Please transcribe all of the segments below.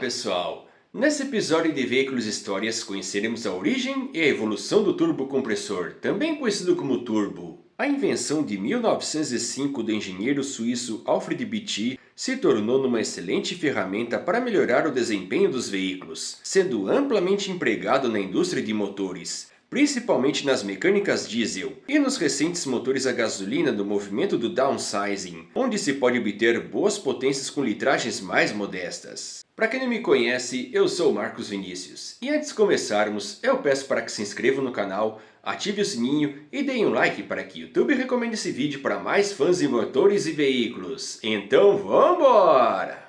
pessoal! Nesse episódio de Veículos e Histórias conheceremos a origem e a evolução do turbocompressor, também conhecido como turbo. A invenção de 1905 do engenheiro suíço Alfred Beechey se tornou numa excelente ferramenta para melhorar o desempenho dos veículos, sendo amplamente empregado na indústria de motores, principalmente nas mecânicas diesel e nos recentes motores a gasolina do movimento do downsizing, onde se pode obter boas potências com litragens mais modestas. Para quem não me conhece, eu sou o Marcos Vinícius, e antes de começarmos, eu peço para que se inscrevam no canal, ative o sininho e deem um like para que o YouTube recomende esse vídeo para mais fãs de motores e veículos. Então vambora!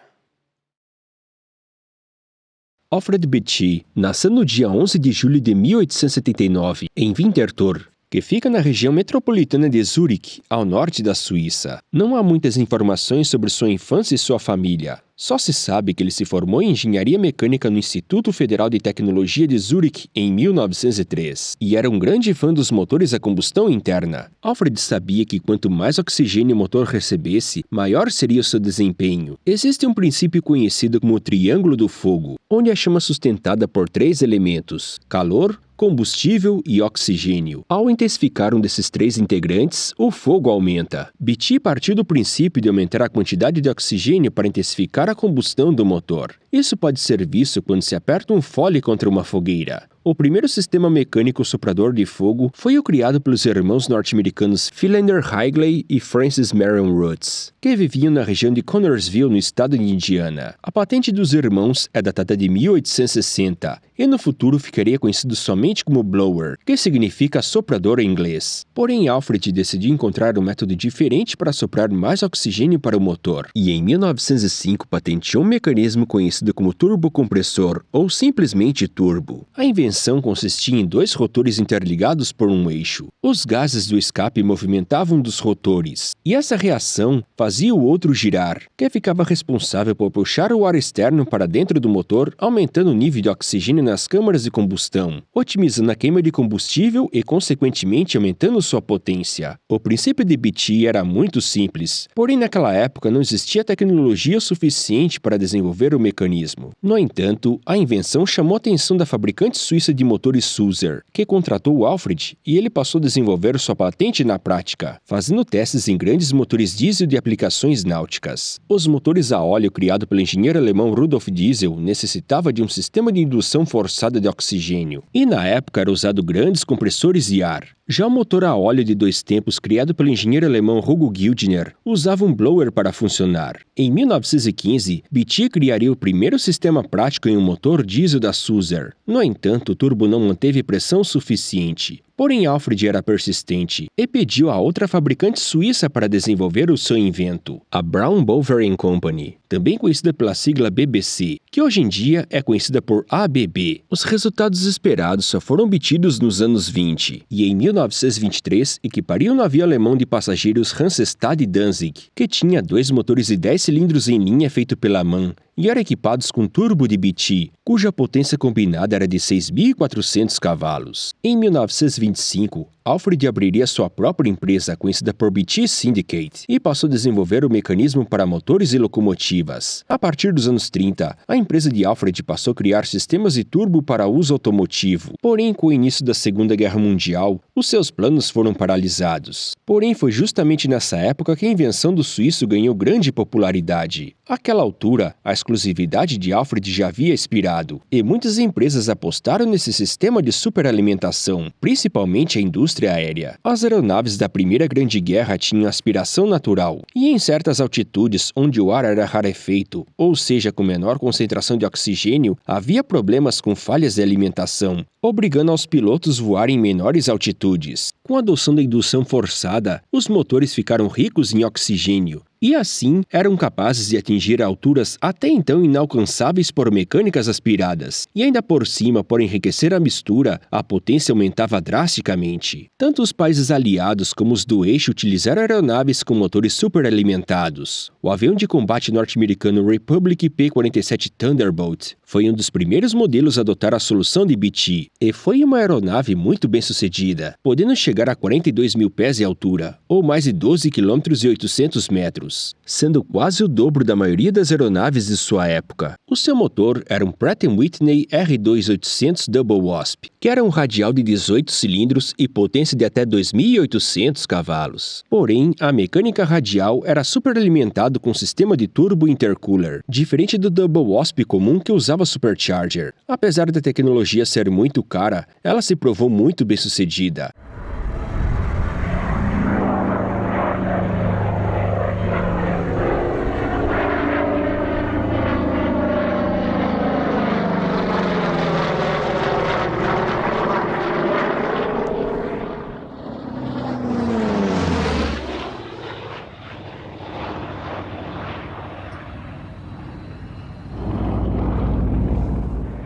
Alfred Beechey nasceu no dia 11 de julho de 1879, em Winterthur, que fica na região metropolitana de Zurique, ao norte da Suíça. Não há muitas informações sobre sua infância e sua família. Só se sabe que ele se formou em engenharia mecânica no Instituto Federal de Tecnologia de Zurique em 1903 e era um grande fã dos motores a combustão interna. Alfred sabia que quanto mais oxigênio o motor recebesse, maior seria o seu desempenho. Existe um princípio conhecido como o Triângulo do Fogo, onde a chama é sustentada por três elementos: calor, combustível e oxigênio. Ao intensificar um desses três integrantes, o fogo aumenta. Beechey partiu do princípio de aumentar a quantidade de oxigênio para intensificar a combustão do motor. Isso pode ser visto quando se aperta um fole contra uma fogueira. O primeiro sistema mecânico soprador de fogo foi o criado pelos irmãos norte-americanos Philander Higley e Francis Marion Roots, que viviam na região de Connorsville, no estado de Indiana. A patente dos irmãos é datada de 1860 e no futuro ficaria conhecido somente como blower, que significa soprador em inglês. Porém, Alfred decidiu encontrar um método diferente para soprar mais oxigênio para o motor, e em 1905 patenteou um mecanismo conhecido como turbocompressor, ou simplesmente turbo. A invenção consistia em dois rotores interligados por um eixo. Os gases do escape movimentavam um dos rotores, e essa reação fazia o outro girar, que ficava responsável por puxar o ar externo para dentro do motor, aumentando o nível de oxigênio nas câmaras de combustão, otimizando a queima de combustível e, consequentemente, aumentando sua potência. O princípio de Beechey era muito simples, porém naquela época não existia tecnologia suficiente para desenvolver o mecanismo. No entanto, a invenção chamou a atenção da fabricante suíça de motores Sulzer, que contratou Alfred e ele passou a desenvolver sua patente na prática, fazendo testes em grandes motores diesel de aplicações náuticas. Os motores a óleo criado pelo engenheiro alemão Rudolf Diesel necessitava de um sistema de indução forçada de oxigênio, e na época era usado grandes compressores de ar. Já o motor a óleo de dois tempos criado pelo engenheiro alemão Hugo Gildner usava um blower para funcionar. Em 1915, Beechey criaria o primeiro sistema prático em um motor diesel da Sulzer. No entanto, o turbo não manteve pressão suficiente. Porém, Alfred era persistente e pediu a outra fabricante suíça para desenvolver o seu invento, a Brown Boveri & Company, também conhecida pela sigla BBC, que hoje em dia é conhecida por ABB. Os resultados esperados só foram obtidos nos anos 20, e em 1923 equiparia o navio alemão de passageiros Hansestad Danzig, que tinha dois motores de 10 cilindros em linha feito pela MAN, e eram equipados com turbo de Beechey, cuja potência combinada era de 6.400 cavalos. Em 1925, Alfred abriria sua própria empresa, conhecida por Beechey Syndicate, e passou a desenvolver o mecanismo para motores e locomotivas. A partir dos anos 30, a empresa de Alfred passou a criar sistemas de turbo para uso automotivo. Porém, com o início da Segunda Guerra Mundial, os seus planos foram paralisados. Porém, foi justamente nessa época que a invenção do suíço ganhou grande popularidade. Àquela altura, a exclusividade de Alfred já havia expirado, e muitas empresas apostaram nesse sistema de superalimentação, principalmente a indústria aérea. As aeronaves da Primeira Grande Guerra tinham aspiração natural, e em certas altitudes onde o ar era rarefeito, ou seja, com menor concentração de oxigênio, havia problemas com falhas de alimentação, obrigando aos pilotos a voar em menores altitudes. Com a adoção da indução forçada, os motores ficaram ricos em oxigênio, e assim eram capazes de atingir alturas até então inalcançáveis por mecânicas aspiradas. E ainda por cima, por enriquecer a mistura, a potência aumentava drasticamente. Tanto os países aliados como os do eixo utilizaram aeronaves com motores superalimentados. O avião de combate norte-americano Republic P-47 Thunderbolt foi um dos primeiros modelos a adotar a solução de Beechey, e foi uma aeronave muito bem sucedida, podendo chegar a 42 mil pés de altura, ou mais de 12 km e 800 metros. cilindrados, sendo quase o dobro da maioria das aeronaves de sua época. O seu motor era um Pratt & Whitney R2800 Double Wasp, que era um radial de 18 cilindros e potência de até 2.800 cavalos. Porém, a mecânica radial era superalimentado com sistema de turbo intercooler, diferente do Double Wasp comum que usava supercharger. Apesar da tecnologia ser muito cara, ela se provou muito bem-sucedida.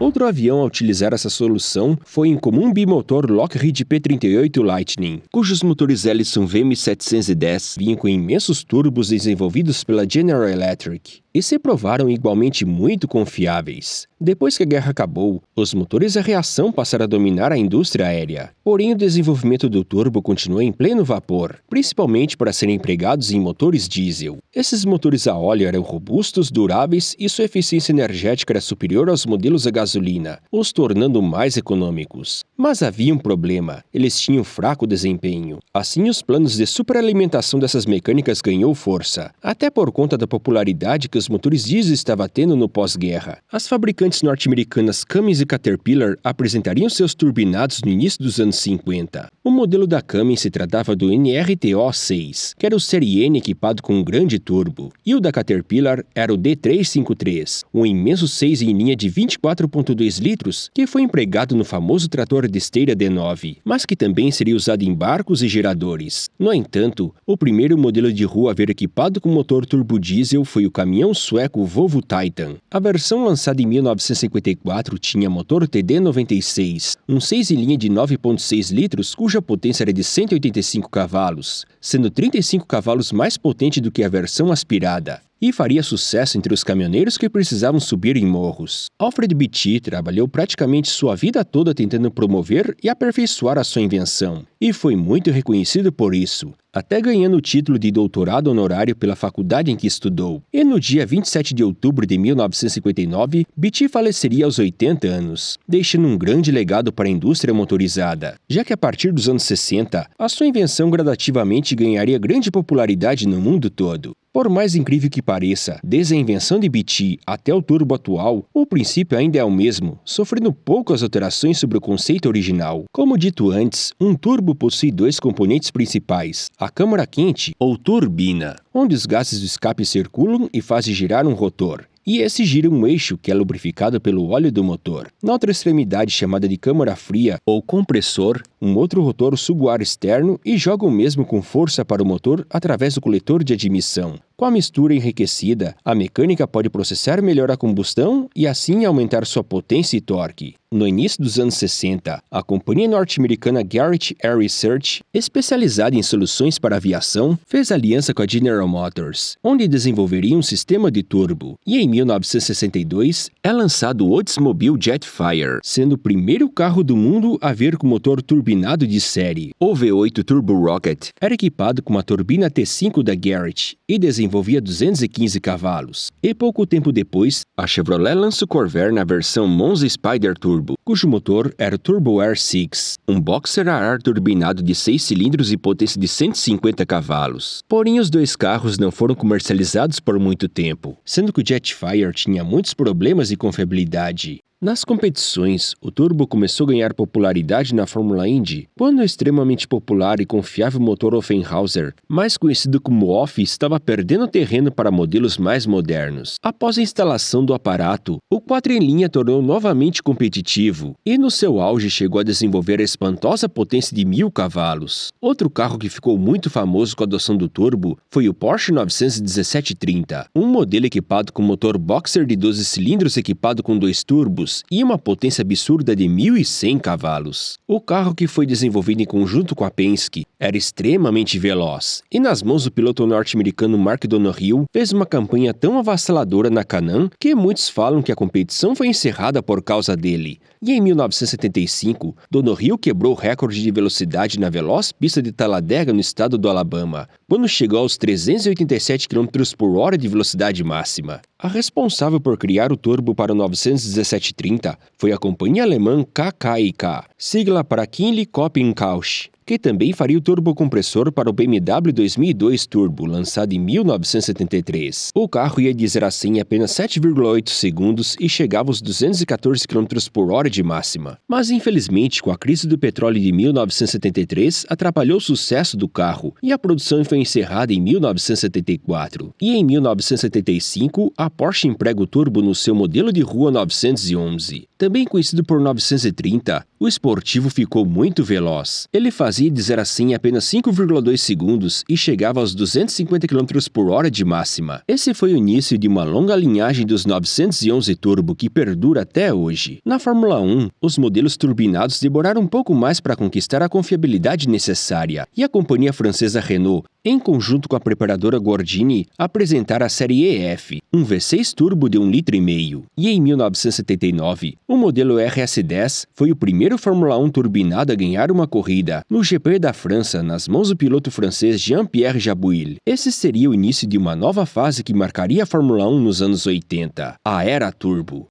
Outro avião a utilizar essa solução foi o incomum bimotor Lockheed P-38 Lightning, cujos motores Ellison VM710 vinham com imensos turbos desenvolvidos pela General Electric e se provaram igualmente muito confiáveis. Depois que a guerra acabou, os motores a reação passaram a dominar a indústria aérea. Porém, o desenvolvimento do turbo continuou em pleno vapor, principalmente para serem empregados em motores diesel. Esses motores a óleo eram robustos, duráveis e sua eficiência energética era superior aos modelos a gasolina, os tornando mais econômicos. Mas havia um problema: eles tinham fraco desempenho. Assim, os planos de superalimentação dessas mecânicas ganhou força, até por conta da popularidade que os motores diesel estavam tendo no pós-guerra. As fabricantes norte-americanas Cummins e Caterpillar apresentariam seus turbinados no início dos anos 50. O modelo da Cummins se tratava do NRTO-6, que era o Série N equipado com um grande turbo, e o da Caterpillar era o D353, um imenso 6 em linha de 24,2 litros que foi empregado no famoso trator de esteira D9, mas que também seria usado em barcos e geradores. No entanto, o primeiro modelo de rua a ver equipado com motor turbo diesel foi o caminhão sueco Volvo Titan. A versão lançada em 1954 tinha motor TD96, um 6 em linha de 9,6 litros cuja potência era de 185 cavalos, sendo 35 cavalos mais potente do que a versão aspirada, e faria sucesso entre os caminhoneiros que precisavam subir em morros. Alfred Beechey trabalhou praticamente sua vida toda tentando promover e aperfeiçoar a sua invenção, e foi muito reconhecido por isso, até ganhando o título de doutorado honorário pela faculdade em que estudou. E no dia 27 de outubro de 1959, Beechey faleceria aos 80 anos, deixando um grande legado para a indústria motorizada, já que a partir dos anos 60, a sua invenção gradativamente ganharia grande popularidade no mundo todo. Por mais incrível que pareça, desde a invenção de Beechey até o turbo atual, o princípio ainda é o mesmo, sofrendo poucas alterações sobre o conceito original. Como dito antes, um turbo possui dois componentes principais: a câmara quente, ou turbina, onde os gases do escape circulam e fazem girar um rotor, e esse gira um eixo que é lubrificado pelo óleo do motor. Na outra extremidade, chamada de câmara fria ou compressor, um outro rotor suga o ar externo e joga o mesmo com força para o motor através do coletor de admissão. Com a mistura enriquecida, a mecânica pode processar melhor a combustão e assim aumentar sua potência e torque. No início dos anos 60, a companhia norte-americana Garrett Air Research, especializada em soluções para aviação, fez aliança com a General Motors, onde desenvolveria um sistema de turbo. E em 1962, é lançado o Oldsmobile Jetfire, sendo o primeiro carro do mundo a vir com motor turbinado de série. O V8 Turbo Rocket era equipado com uma turbina T5 da Garrett e desenvolvia 215 cavalos. E pouco tempo depois, a Chevrolet lança o Corvair na versão Monza Spider Turbo, cujo motor era o Turbo Air 6, um boxer a ar turbinado de 6 cilindros e potência de 150 cavalos. Porém, os dois carros não foram comercializados por muito tempo, sendo que o Jetfire tinha muitos problemas de confiabilidade. Nas competições, o turbo começou a ganhar popularidade na Fórmula Indy, quando o extremamente popular e confiável motor Offenhauser, mais conhecido como Off, estava perdendo terreno para modelos mais modernos. Após a instalação do aparato, o 4 em linha tornou novamente competitivo, e no seu auge chegou a desenvolver a espantosa potência de 1.000 cavalos. Outro carro que ficou muito famoso com a adoção do turbo foi o Porsche 917-30, um modelo equipado com motor boxer de 12 cilindros equipado com 2 turbos, cilindros e uma potência absurda de 1.100 cavalos. O carro, que foi desenvolvido em conjunto com a Penske, era extremamente veloz, e nas mãos do piloto norte-americano Mark Donohue, fez uma campanha tão avassaladora na Can-Am que muitos falam que a competição foi encerrada por causa dele. E em 1975, Donohue quebrou o recorde de velocidade na veloz pista de Talladega no estado do Alabama, quando chegou aos 387 km/h de velocidade máxima. A responsável por criar o turbo para o 917-30 foi a companhia alemã KKiK, sigla para Kinley Copying Couch, que também faria o turbocompressor para o BMW 2002 Turbo, lançado em 1973. O carro ia de 0 a 100 em apenas 7,8 segundos e chegava aos 214 km/h de máxima. Mas infelizmente, com a crise do petróleo de 1973, atrapalhou o sucesso do carro e a produção foi encerrada em 1974. E em 1975, a Porsche emprega o turbo no seu modelo de rua 911. Também conhecido por 930, o esportivo ficou muito veloz. Ele fazia de 0 a 100 em apenas 5,2 segundos e chegava aos 250 km/h de máxima. Esse foi o início de uma longa linhagem dos 911 Turbo que perdura até hoje. Na Fórmula 1, os modelos turbinados demoraram um pouco mais para conquistar a confiabilidade necessária, e a companhia francesa Renault, em conjunto com a preparadora Gordini, apresentaram a série EF, um V6 turbo de 1,5 litros. E em 1979, o modelo RS10 foi o primeiro Fórmula 1 turbinado a ganhar uma corrida, no GP da França, nas mãos do piloto francês Jean-Pierre Jabouille. Esse seria o início de uma nova fase que marcaria a Fórmula 1 nos anos 80, a Era Turbo.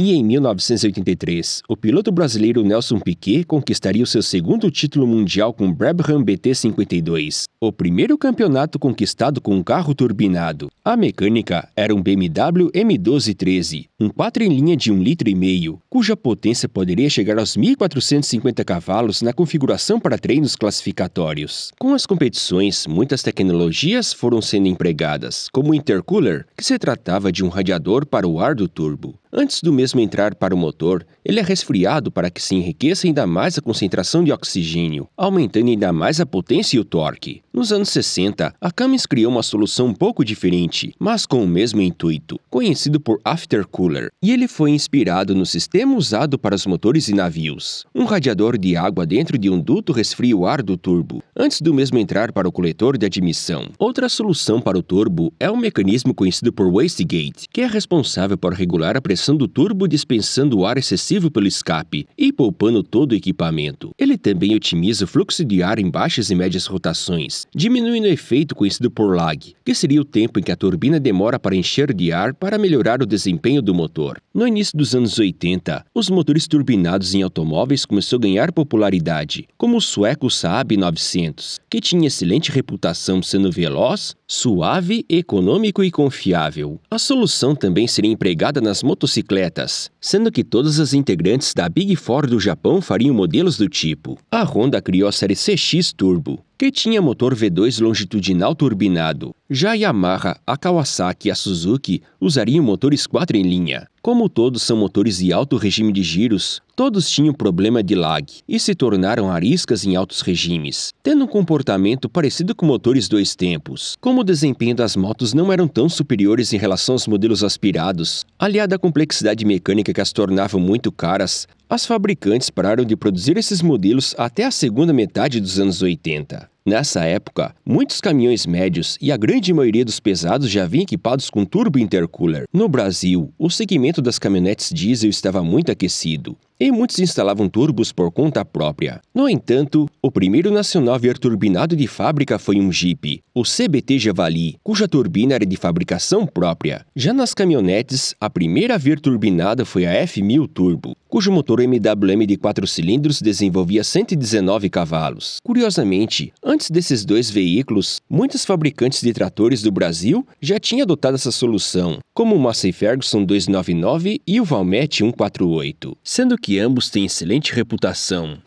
E em 1983, o piloto brasileiro Nelson Piquet conquistaria o seu segundo título mundial com o Brabham BT52, o primeiro campeonato conquistado com um carro turbinado. A mecânica era um BMW M1213, um 4 em linha de 1,5 litros, cuja potência poderia chegar aos 1.450 cavalos na configuração para treinos classificatórios. Com as competições, muitas tecnologias foram sendo empregadas, como o intercooler, que se tratava de um radiador para o ar do turbo. Antes do mesmo entrar para o motor, ele é resfriado para que se enriqueça ainda mais a concentração de oxigênio, aumentando ainda mais a potência e o torque. Nos anos 60, a Cummins criou uma solução um pouco diferente, mas com o mesmo intuito, conhecido por aftercooler, e ele foi inspirado no sistema usado para os motores de navios. Um radiador de água dentro de um duto resfria o ar do turbo, antes do mesmo entrar para o coletor de admissão. Outra solução para o turbo é um mecanismo conhecido por wastegate, que é responsável por regular a pressão do turbo, dispensando o ar excessivo pelo escape e poupando todo o equipamento. Ele também otimiza o fluxo de ar em baixas e médias rotações, diminuindo o efeito conhecido por lag, que seria o tempo em que a turbina demora para encher de ar para melhorar o desempenho do motor. No início dos anos 80, os motores turbinados em automóveis começaram a ganhar popularidade, como o sueco Saab 900, que tinha excelente reputação sendo veloz, suave, econômico e confiável. A solução também seria empregada nas motocicletas, sendo que todas as integrantes da Big Four do Japão fariam modelos do tipo. A Honda criou a série CX Turbo, que tinha motor V2 longitudinal turbinado. Já a Yamaha, a Kawasaki e a Suzuki usariam motores 4 em linha. Como todos são motores de alto regime de giros, todos tinham problema de lag e se tornaram ariscas em altos regimes, tendo um comportamento parecido com motores 2 tempos. Como o desempenho das motos não eram tão superiores em relação aos modelos aspirados, aliado à complexidade mecânica que as tornavam muito caras, as fabricantes pararam de produzir esses modelos até a segunda metade dos anos 80. Nessa época, muitos caminhões médios e a grande maioria dos pesados já vinham equipados com turbo intercooler. No Brasil, o segmento das caminhonetes diesel estava muito aquecido, e muitos instalavam turbos por conta própria. No entanto, o primeiro nacional a ver turbinado de fábrica foi um Jeep, o CBT Javali, cuja turbina era de fabricação própria. Já nas caminhonetes, a primeira a ver turbinada foi a F1000 Turbo, cujo motor MWM de 4 cilindros desenvolvia 119 cavalos. Curiosamente, antes desses dois veículos, muitos fabricantes de tratores do Brasil já tinham adotado essa solução, como o Massey Ferguson 299 e o Valmet 148, sendo que ambos têm excelente reputação.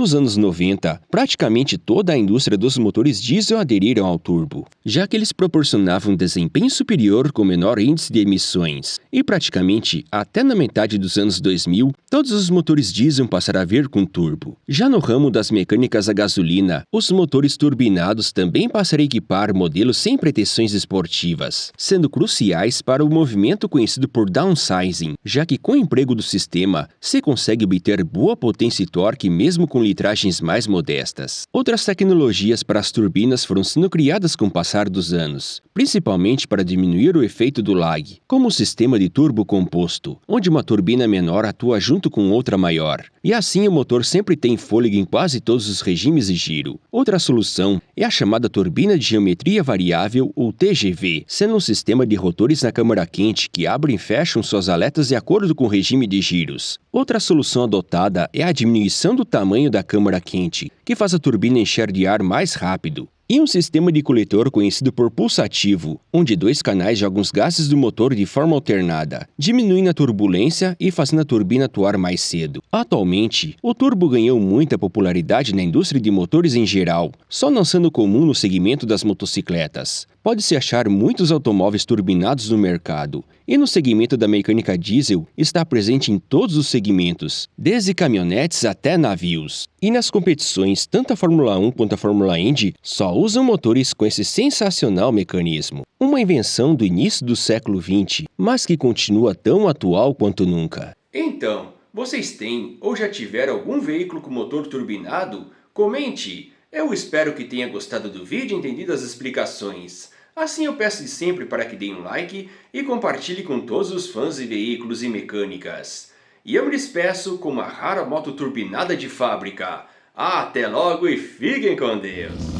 Nos anos 90, praticamente toda a indústria dos motores diesel aderiram ao turbo, já que eles proporcionavam desempenho superior com menor índice de emissões. E praticamente até na metade dos anos 2000, todos os motores diesel passaram a vir com turbo. Já no ramo das mecânicas a gasolina, os motores turbinados também passaram a equipar modelos sem pretensões esportivas, sendo cruciais para o movimento conhecido por downsizing, já que com o emprego do sistema, se consegue obter boa potência e torque mesmo com litragens mais modestas. Outras tecnologias para as turbinas foram sendo criadas com o passar dos anos, principalmente para diminuir o efeito do lag, como o sistema de turbo composto, onde uma turbina menor atua junto com outra maior, e assim o motor sempre tem fôlego em quase todos os regimes de giro. Outra solução é a chamada turbina de geometria variável ou TGV, sendo um sistema de rotores na câmara quente que abrem e fecham suas aletas de acordo com o regime de giros. Outra solução adotada é a diminuição do tamanho da câmara quente, que faz a turbina encher de ar mais rápido. E um sistema de coletor conhecido por pulsativo, onde dois canais jogam os gases do motor de forma alternada, diminuindo a turbulência e fazendo a turbina atuar mais cedo. Atualmente, o turbo ganhou muita popularidade na indústria de motores em geral, só não sendo comum no segmento das motocicletas. Pode-se achar muitos automóveis turbinados no mercado, e no segmento da mecânica diesel está presente em todos os segmentos, desde caminhonetes até navios. E nas competições, tanto a Fórmula 1 quanto a Fórmula Indy só usam motores com esse sensacional mecanismo. Uma invenção do início do século XX, mas que continua tão atual quanto nunca. Então, vocês têm ou já tiveram algum veículo com motor turbinado? Comente! Eu espero que tenha gostado do vídeo e entendido as explicações. Assim eu peço sempre para que deem um like e compartilhe com todos os fãs de veículos e mecânicas. E eu me despeço com uma rara moto turbinada de fábrica. Até logo e fiquem com Deus!